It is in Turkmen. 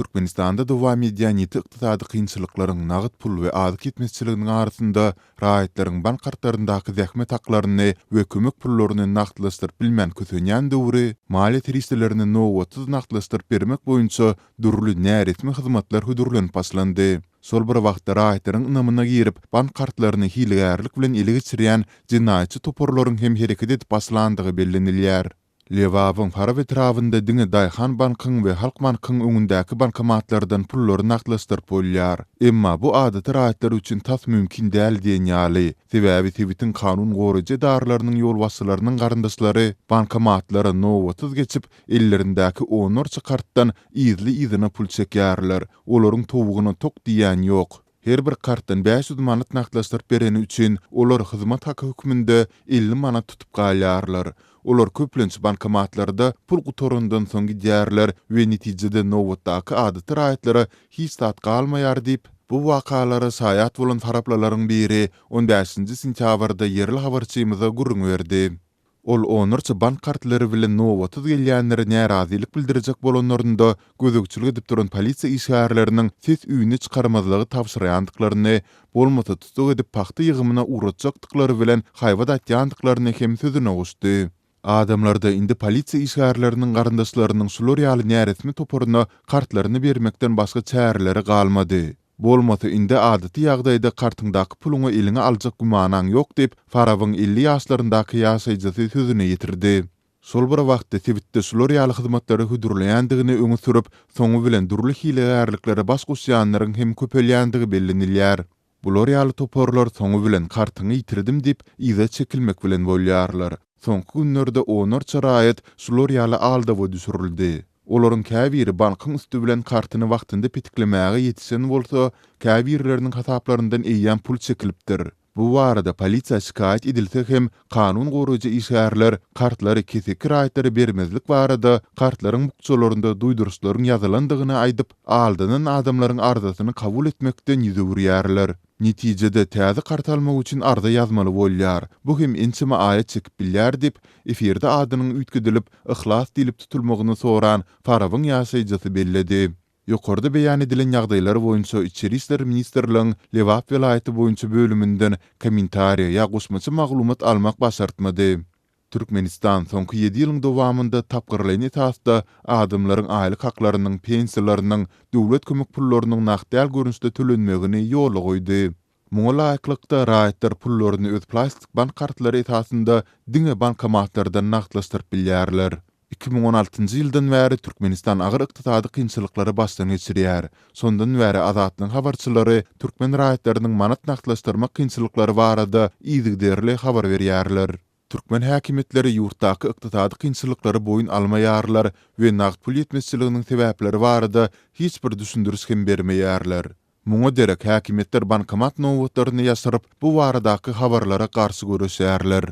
Türkmenistanda dowam edýän ýeti ykdysady kynçylyklaryň nagyt pul we adyk etmezçiliginiň arasynda raýatlaryň bank kartlaryndaki zähmet haklaryny we kömek pullaryny nagtlaşdyryp bilmän kösenýän döwri maliýet riýislerini nowatsız nagtlaşdyryp bermek boýunça durly näretme hyzmatlar hödürlenip başlandy. Sol bir wagtda raýatlaryň ynamyna girip bank kartlaryny hilgärlik bilen ele geçirýän jinaýatçy toporlaryň hem hereket edip başlandygy bellenilýär. Lewawyň para we trawynda diňe Daýhan bankyň we Halk bankyň öňündäki bankomatlardan pullary nagtlaşdyryp bolýar. Emma bu adaty raýatlar üçin tas mümkin däl diýen ýaly. Sebäbi Tiwitin kanun goraja darlarynyň ýolbaşçylarynyň garyndaşlary bankomatlara nowatsız geçip ellerindäki onorçy kartdan izli pul çekýärler. Olaryň tobugyna tok diýen ýok. Her bir kartdan 500 manat nagtlaşdyryp bereni üçin olar hyzmat haky hükmünde 50 manat tutup galýarlar. Olar köplenç bankomatlarda pul gutorundan soň gidýärler we netijede nowatdaky adaty raýatlara hiç tat galmaýar diýip bu wakalary saýat bolan taraplalaryň biri 15-nji sentýabrda yerli habarçymyza gurrun berdi. Ol onorçy bank kartlary bilen nowatsız gelýänlere närazilik bildirjek bolanlarynda gözegçilik edip duran polisiýa işgärleriniň ses üýüni çykarmazlygy tapşyrýandyklaryny, bolmasa tutuk edip paxta ýygymyna uğratjakdyklary bilen haýbat atýandyklaryny hem sözüne goşdy. Adamlarda indi polisiýa işgärleriniň garyndaşlarynyň şular ýaly näretme toporuna kartlaryny bermekden başga çäreleri galmady. Bolmasa indi adaty ýagdaýda kartyňdaky puluňy eliňe aljak gumanaň ýok diýip Farawyň 50 ýaşlaryndaky ýaşaýjysy sözüne ýetirdi. Şol bir wagtda Tiwitde şular ýaly hyzmatlary hödürleýändigini öňe sürüp, soňu bilen durly hilgärliklere baş goşýanlaryň hem köpelýändigi bellenilýär. Bular ýaly toporlar soňu bilen kartyňy ýitirdim diýip iza çekilmek bilen bolýarlar. Soňky günlerde onorça raýat şular ýaly aldawa düşürildi. Olaryň käbiri bankyň üstü bilen kartyny wagtynda pitiklemäge ýetişen bolsa, käbirleriniň hasaplaryndan eýýän pul çekilipdir. Bu barada polisiýa şikaýet edilse hem kanun goraja işgärler kartlary kesik raýatlary bermezlik barada kartlaryň bukçalarynda duýduruşlaryň ýazylandygyny aýdyp, aldanan adamlaryň arzasyny kabul etmekden ýüze burýarlar. Netijede täze kart almak üçin arda ýazmaly bolýar. Bu hem ençime aýat çekip bilýär diýip efirde adynyň üýtgedilip, ihlas diýilip tutulmagyny soran Farawyň ýaşaýjysy belledi. Ýokarda beýan edilen ýagdaýlar boýunça Içeri işler ministrligiň Lewap welaýaty boýunça bölüminden kommentariýa ýa goşmaçy maglumat almak başartmady. Türkmenistan soňky 7 ýylyň dowamında tapgyrlyny tasda adamlaryň aýlyk haklarynyň, pensiýalarynyň, döwlet kömek pullarynyň nagdal görünüşde tölenmegini ýola goýdy. Muňa laýyklykda raýatlar pullaryny öz plastik bank kartlary esasında diňe bankomatlardan nagtlaşdyryp bilýärler. 2016-njy ýyldan bäri Türkmenistan agyr ykdysady kynçylyklary başdan geçirýär. Sondan bäri Azatlyň habarçylary türkmen raýatlarynyň manat nagtlaşdyrmak kynçylyklary barada ýygyderli habar berýärler. Türkmen häkimetleri ýurtdaky ykdysady kynçylyklary boyun almaýarlar we nagd pul ýetmezçiliginiň sebäpleri barada hiç bir düşündürüş hem bermeýärler. Muňa derek häkimetler bankomat nowatlaryny ýaşyryp bu baradaky habarlara garşy görüşýärler.